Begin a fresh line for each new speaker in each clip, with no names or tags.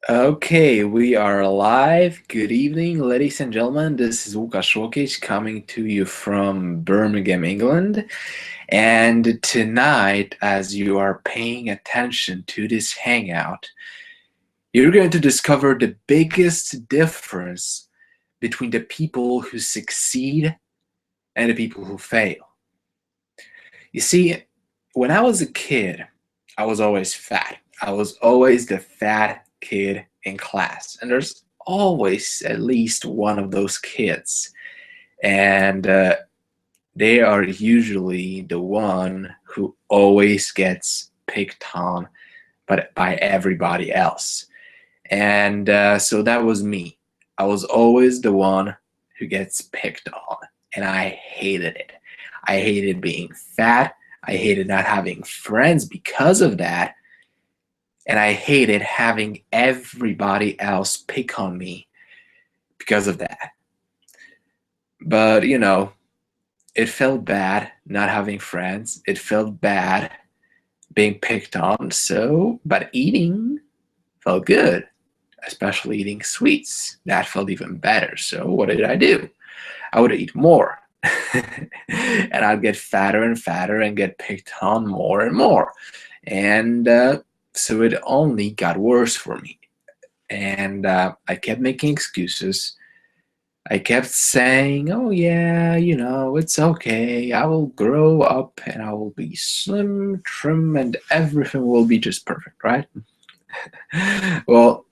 Okay, we are live. Good evening, ladies and gentlemen. This is Łukasz Łokieć coming to you from Birmingham, England. And tonight, as you are paying attention to this hangout, you're going to discover the biggest difference between the people who succeed and the people who fail. You see, when I was a kid, I was always fat. I was always the fat kid in class. And there's always at least one of those kids. And they are usually the one who always gets picked on by everybody else. And so that was me. I was always the one who gets picked on. And I hated it. I hated being fat. I hated not having friends because of that. And I hated having everybody else pick on me because of that. But, it felt bad not having friends. It felt bad being picked on. But eating felt good, especially eating sweets. That felt even better. So what did I do? I would eat more. And I'd get fatter and fatter and get picked on more and more. And so it only got worse for me. And I kept making excuses. I kept saying, oh, yeah, it's okay. I will grow up and I will be slim, trim, and everything will be just perfect, right? Well,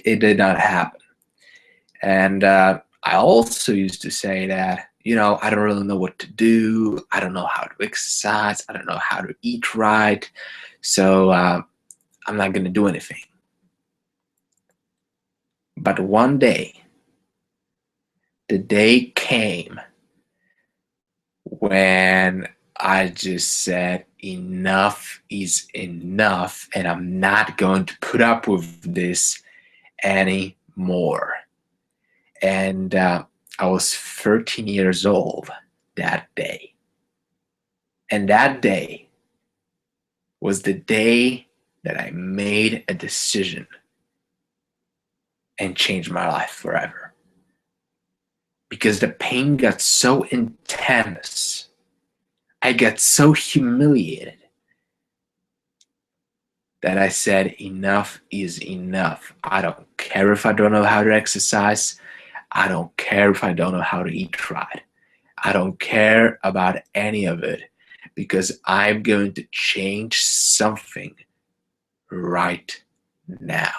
it did not happen. And I also used to say that, I don't really know what to do. I don't know how to exercise. I don't know how to eat right. So I'm not going to do anything. But one day, the day came when I just said, enough is enough, and I'm not going to put up with this anymore. And I was 13 years old that day. And that day was the day that I made a decision and changed my life forever. Because the pain got so intense. I got so humiliated that I said, enough is enough. I don't care if I don't know how to exercise. I don't care if I don't know how to eat right. I don't care about any of it because I'm going to change something right now.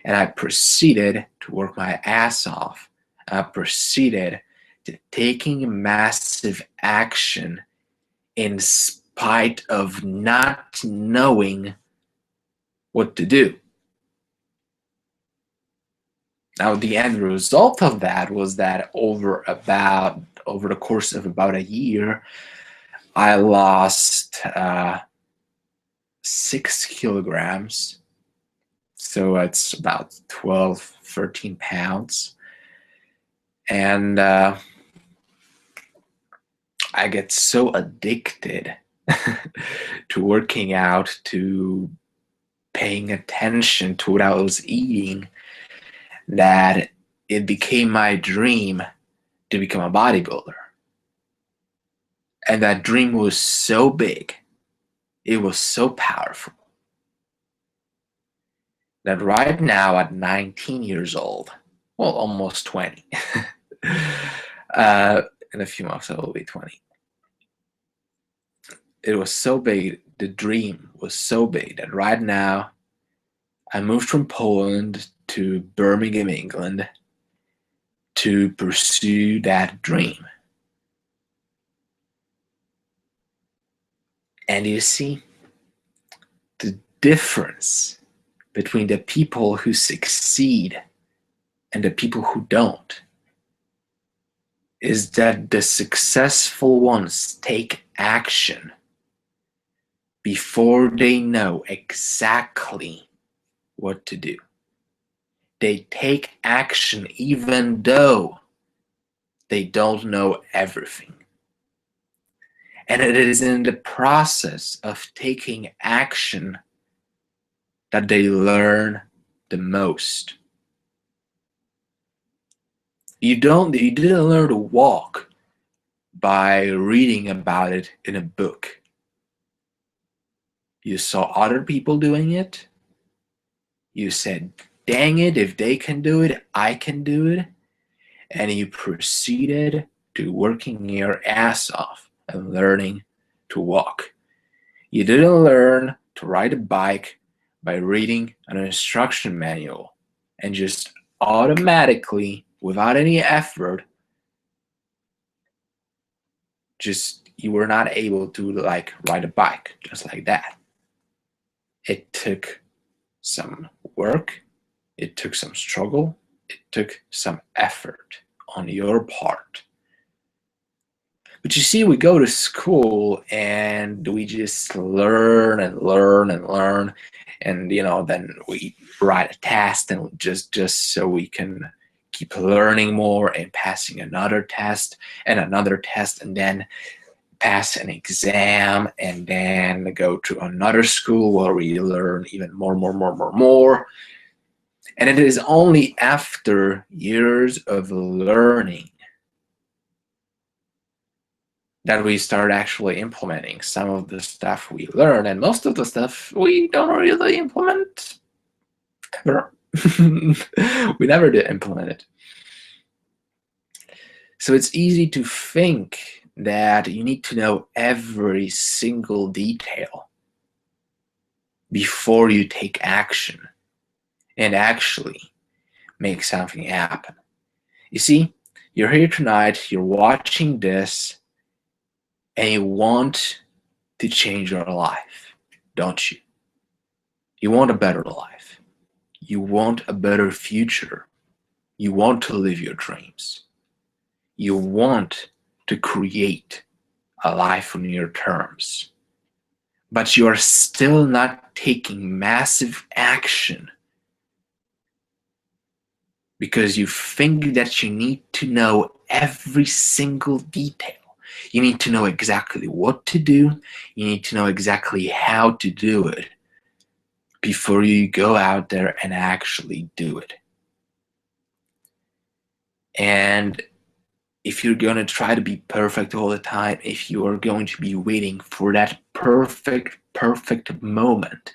And I proceeded to work my ass off. I proceeded to taking massive action in spite of not knowing what to do. Now, the end result of that was that over the course of about a year, I lost 6 kilograms. So it's about 12, 13 pounds. And I get so addicted to working out, to paying attention to what I was eating, that it became my dream to become a bodybuilder. And that dream was so big, it was so powerful, that right now at 19 years old, well, almost 20, in a few months I will be 20. It was so big, the dream was so big that right now I moved from Poland to Birmingham, England to pursue that dream. And you see, the difference between the people who succeed and the people who don't is that the successful ones take action before they know exactly what to do. They take action even though they don't know everything. And it is in the process of taking action that they learn the most. You didn't learn to walk by reading about it in a book. You saw other people doing it. You said, dang it, if they can do it, I can do it. And you proceeded to working your ass off and learning to walk. You didn't learn to ride a bike by reading an instruction manual and just automatically, without any effort, just you were not able to like ride a bike just like that. It took some work, it took some struggle, it took some effort on your part. But you see, we go to school and we just learn and learn and learn, and then we write a test and just so we can keep learning more and passing another test and another test, and then pass an exam, and then go to another school where we learn even more. And it is only after years of learning that we start actually implementing some of the stuff we learn, and most of the stuff we don't really implement ever. We never did implement it. So it's easy to think that you need to know every single detail before you take action and actually make something happen. You see, you're here tonight, you're watching this, and you want to change your life, don't you? You want a better life. You want a better future. You want to live your dreams. You want to create a life on your terms. But you are still not taking massive action because you think that you need to know every single detail. You need to know exactly what to do. You need to know exactly how to do it before you go out there and actually do it. And if you're going to try to be perfect all the time, if you are going to be waiting for that perfect moment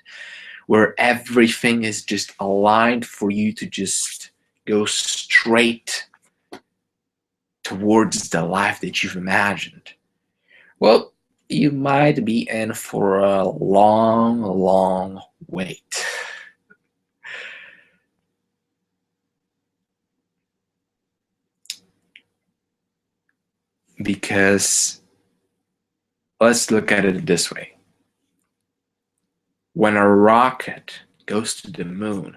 where everything is just aligned for you to just go straight towards the life that you've imagined, well, you might be in for a long wait. Because let's look at it this way. When a rocket goes to the moon,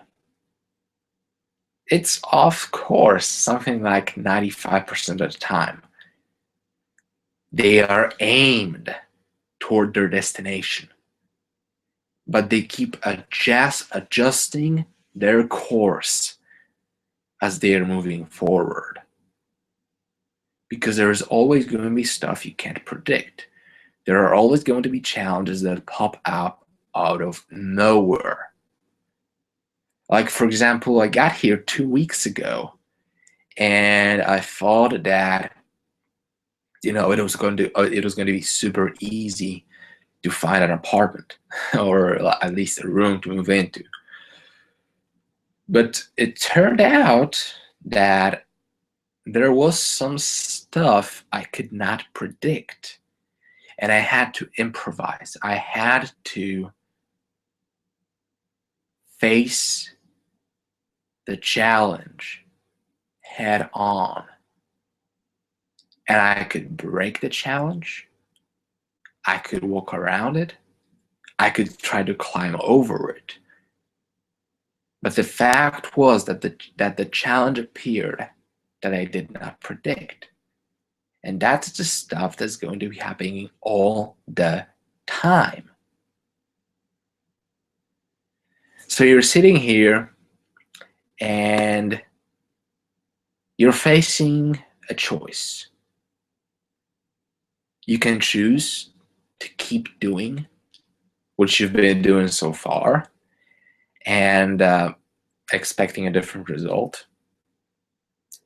it's off course something like 95% of the time. They are aimed toward their destination, but they keep adjusting their course as they are moving forward. Because there is always going to be stuff you can't predict. There are always going to be challenges that pop up out of nowhere. Like, for example, I got here 2 weeks ago, and I thought that it was going to be super easy to find an apartment or at least a room to move into. But it turned out that there was some stuff I could not predict, and I had to improvise. I had to face the challenge head on. And I could break the challenge. I could walk around it. I could try to climb over it. But the fact was that the challenge appeared that I did not predict. And that's the stuff that's going to be happening all the time. So you're sitting here and you're facing a choice. You can choose to keep doing what you've been doing so far and expecting a different result,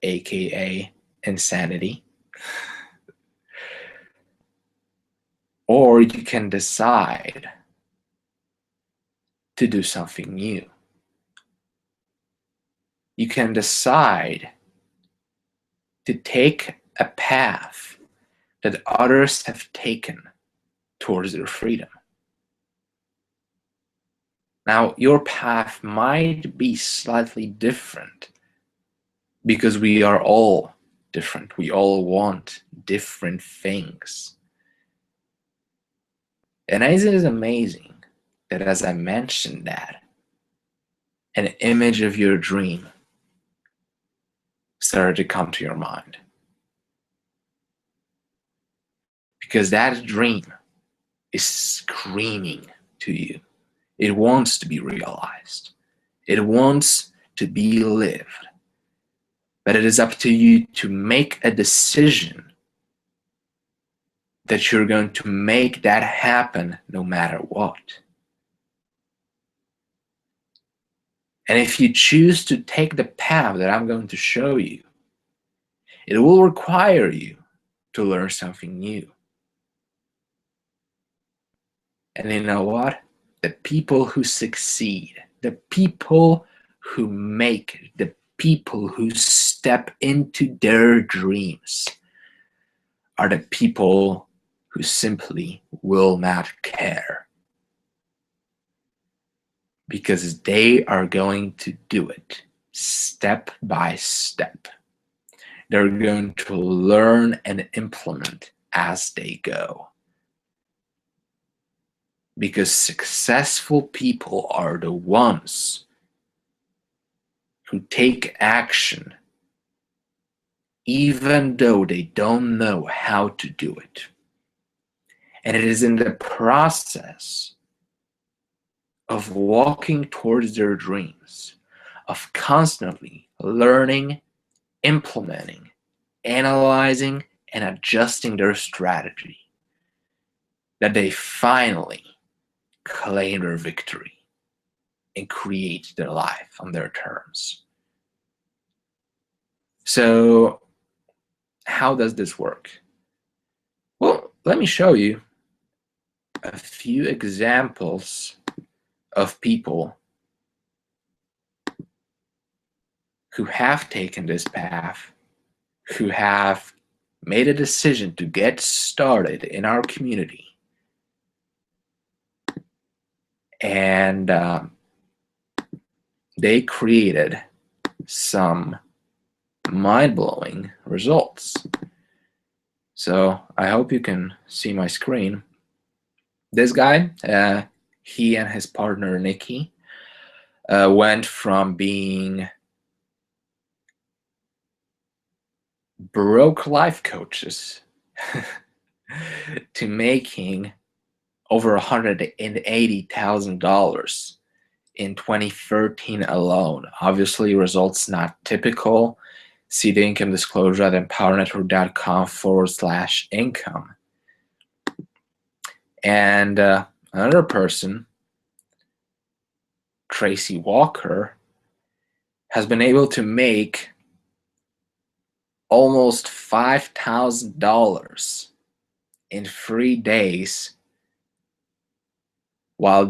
aka insanity. Or you can decide to do something new. You can decide to take a path that others have taken towards their freedom. Now, your path might be slightly different because we are all different. We all want different things. And it is amazing that, as I mentioned that, an image of your dream started to come to your mind. Because that dream is screaming to you. It wants to be realized. It wants to be lived. But it is up to you to make a decision that you're going to make that happen no matter what. And if you choose to take the path that I'm going to show you, it will require you to learn something new. And you know what? The people who succeed, the people who make it, the people who step into their dreams are the people who simply will not care. Because they are going to do it step by step. They're going to learn and implement as they go. Because successful people are the ones who take action even though they don't know how to do it. And it is in the process of walking towards their dreams, of constantly learning, implementing, analyzing, and adjusting their strategy, that they finally claim their victory and create their life on their terms. So, how does this work? Well, let me show you a few examples of people who have taken this path, who have made a decision to get started in our community, and they created some mind-blowing results. So I hope you can see my screen. This guy, he and his partner Nikki went from being broke life coaches to making over $180,000 in 2013 alone. Obviously, results not typical. See the income disclosure at empowernetwork.com/income. And another person, Tracy Walker, has been able to make almost $5,000 in 3 days while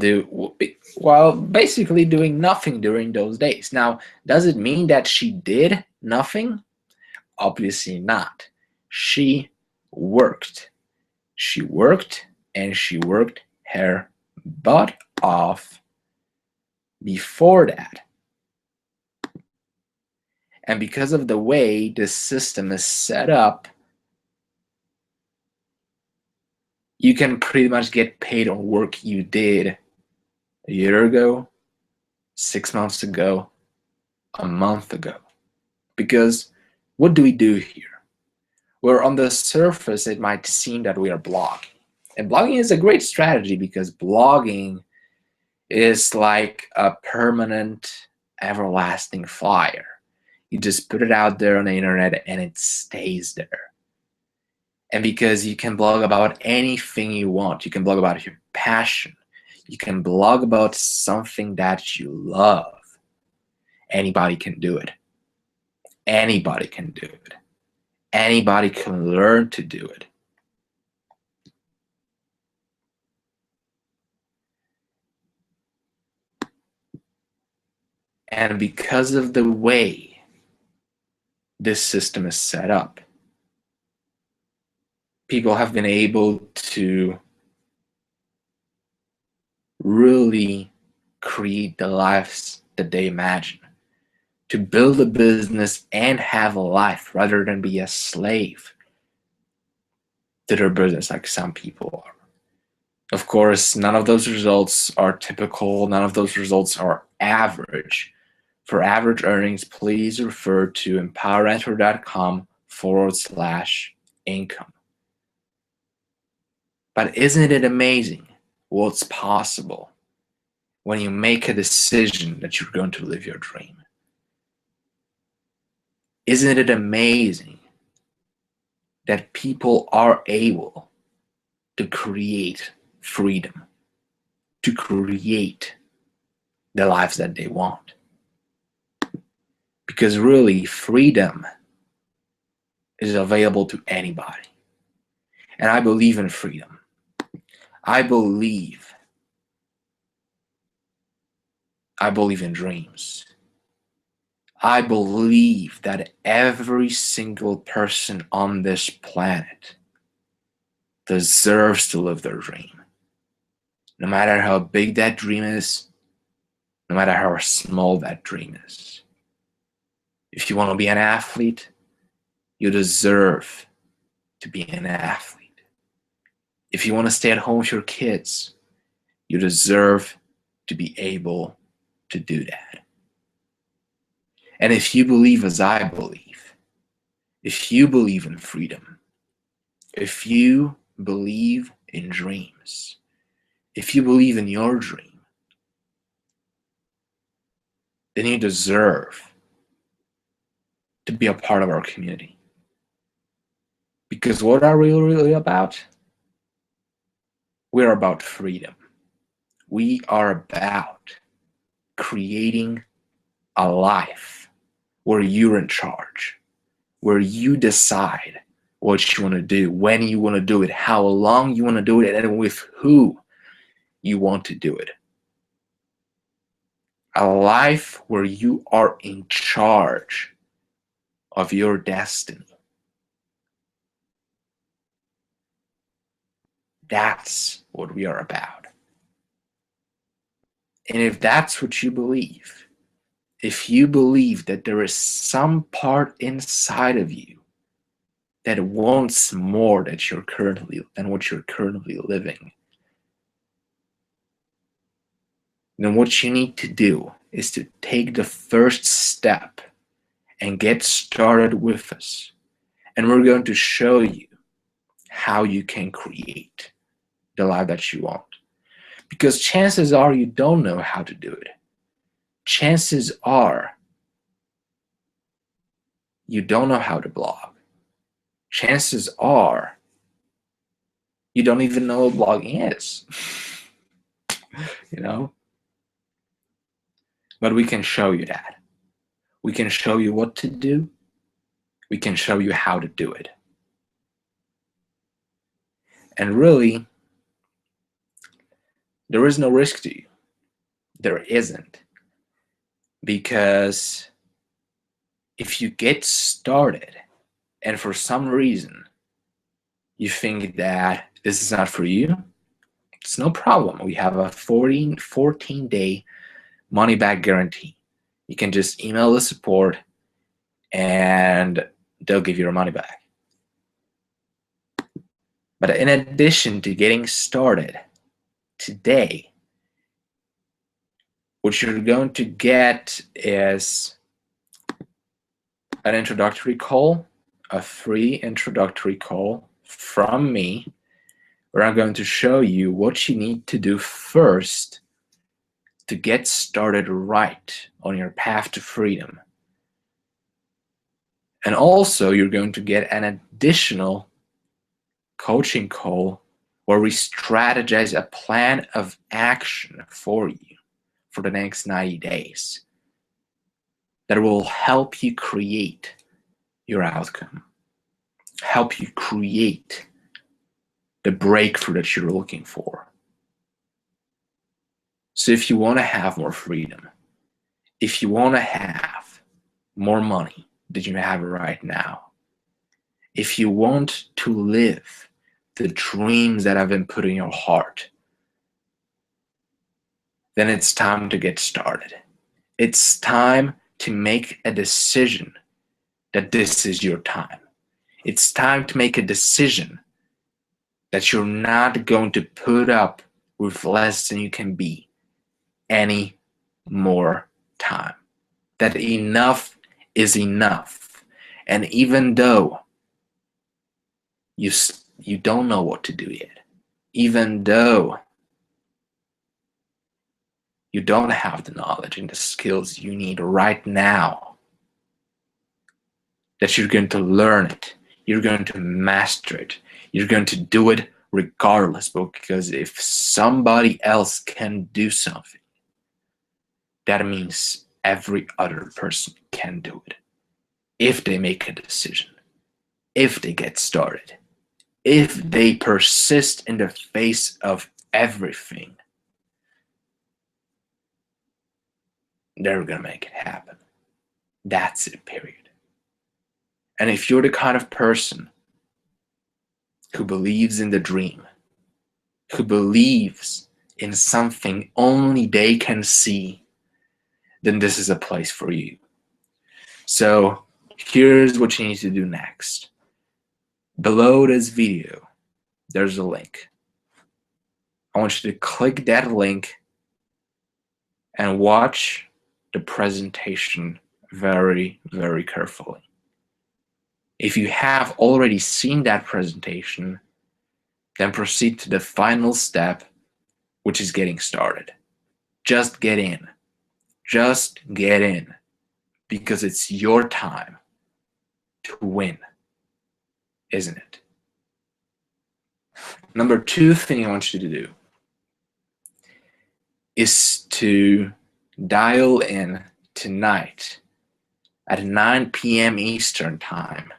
basically doing nothing during those days. Now, does it mean that she did nothing? Obviously not. She worked. She worked, and she worked her butt off before that. And because of the way this system is set up, you can pretty much get paid on work you did a year ago, 6 months ago, a month ago. Because what do we do here? Where on the surface it might seem that we are blogging. And blogging is a great strategy because blogging is like a permanent, everlasting fire. You just put it out there on the internet and it stays there. And because you can blog about anything you want, you can blog about your passion, you can blog about something that you love, anybody can do it. Anybody can do it. Anybody can learn to do it. And because of the way this system is set up, people have been able to really create the lives that they imagine, to build a business and have a life rather than be a slave to their business like some people are. Of course, none of those results are typical. None of those results are average. For average earnings, please refer to empowermentor.com/income. But isn't it amazing what's possible when you make a decision that you're going to live your dream? Isn't it amazing that people are able to create freedom, to create the lives that they want? Because really, freedom is available to anybody. And I believe in freedom. I believe in dreams. I believe that every single person on this planet deserves to live their dream. No matter how big that dream is, no matter how small that dream is. If you want to be an athlete, you deserve to be an athlete. If you want to stay at home with your kids, you deserve to be able to do that. And if you believe as I believe, if you believe in freedom, if you believe in dreams, if you believe in your dream, then you deserve to be a part of our community. Because what are we really about? We're about freedom. We are about creating a life where you're in charge, where you decide what you want to do, when you want to do it, how long you want to do it, and with who you want to do it. A life where you are in charge of your destiny. That's what we are about. And if that's what you believe, if you believe that there is some part inside of you that wants more than what you're currently living, then what you need to do is to take the first step and get started with us. And we're going to show you how you can create the life that you want. Because chances are you don't know how to do it. Chances are you don't know how to blog. Chances are you don't even know what blogging is. You know? But we can show you that. We can show you what to do. We can show you how to do it. And really, there is no risk to you. There isn't. Because if you get started and for some reason you think that this is not for you, it's no problem. We have a 14-day money-back guarantee. You can just email the support and they'll give you your money back. But in addition to getting started today, what you're going to get is an introductory call, a free introductory call from me, where I'm going to show you what you need to do first to get started right on your path to freedom. And also, you're going to get an additional coaching call where we strategize a plan of action for you for the next 90 days. that will help you create your outcome, help you create the breakthrough that you're looking for. So if you want to have more freedom, if you want to have more money than you have right now, if you want to live the dreams that have been put in your heart, then it's time to get started. It's time to make a decision that this is your time. It's time to make a decision that you're not going to put up with less than you can be any more time. That enough is enough. And even though you don't know what to do yet, even though you don't have the knowledge and the skills you need right now, that you're going to learn it, you're going to master it, you're going to do it regardless, because if somebody else can do something, that means every other person can do it. If they make a decision, if they get started, if they persist in the face of everything, they're gonna make it happen. That's it, period. And if you're the kind of person who believes in the dream, who believes in something only they can see, then this is a place for you. So here's what you need to do next. Below this video, there's a link. I want you to click that link and watch the presentation very, very carefully. If you have already seen that presentation, then proceed to the final step, which is getting started. Just get in. Just get in, because it's your time to win, isn't it? Number 2 thing I want you to do is to dial in tonight at 9 p.m. Eastern Time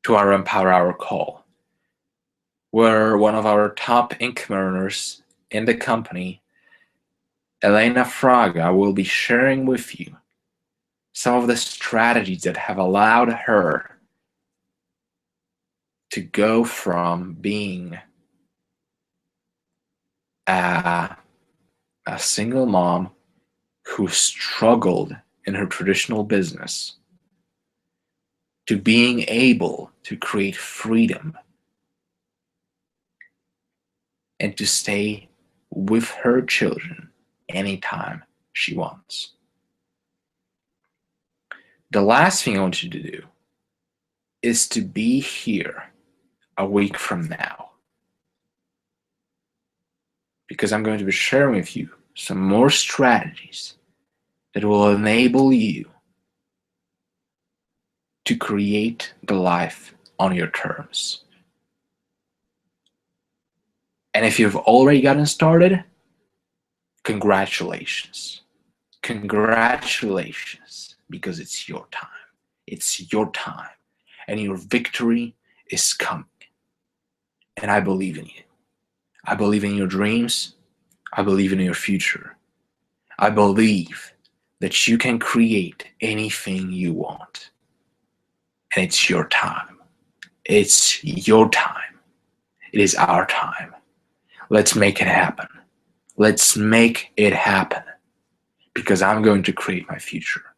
to our Empower Hour call, where one of our top income earners in the company, Elena Fraga, will be sharing with you some of the strategies that have allowed her to go from being a single mom who struggled in her traditional business to being able to create freedom and to stay with her children anytime she wants. The last thing I want you to do is to be here a week from now, because I'm going to be sharing with you some more strategies that will enable you to create the life on your terms. And if you've already gotten started, congratulations. Congratulations, because it's your time. It's your time, and your victory is coming. And I believe in you. I believe in your dreams. I believe in your future. I believe that you can create anything you want. And it's your time. It's your time. It is our time. Let's make it happen. Let's make it happen. Because I'm going to create my future.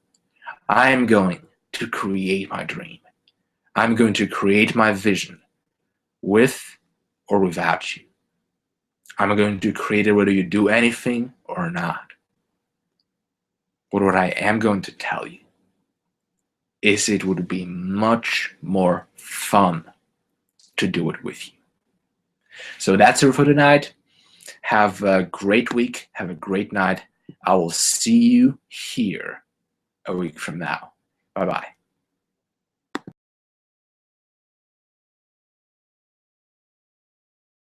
I am going to create my dream. I'm going to create my vision with or without you. I'm going to create it whether you do anything or not. But what I am going to tell you is it would be much more fun to do it with you. So that's it for tonight. Have a great week. Have a great night. I will see you here a week from now. Bye-bye.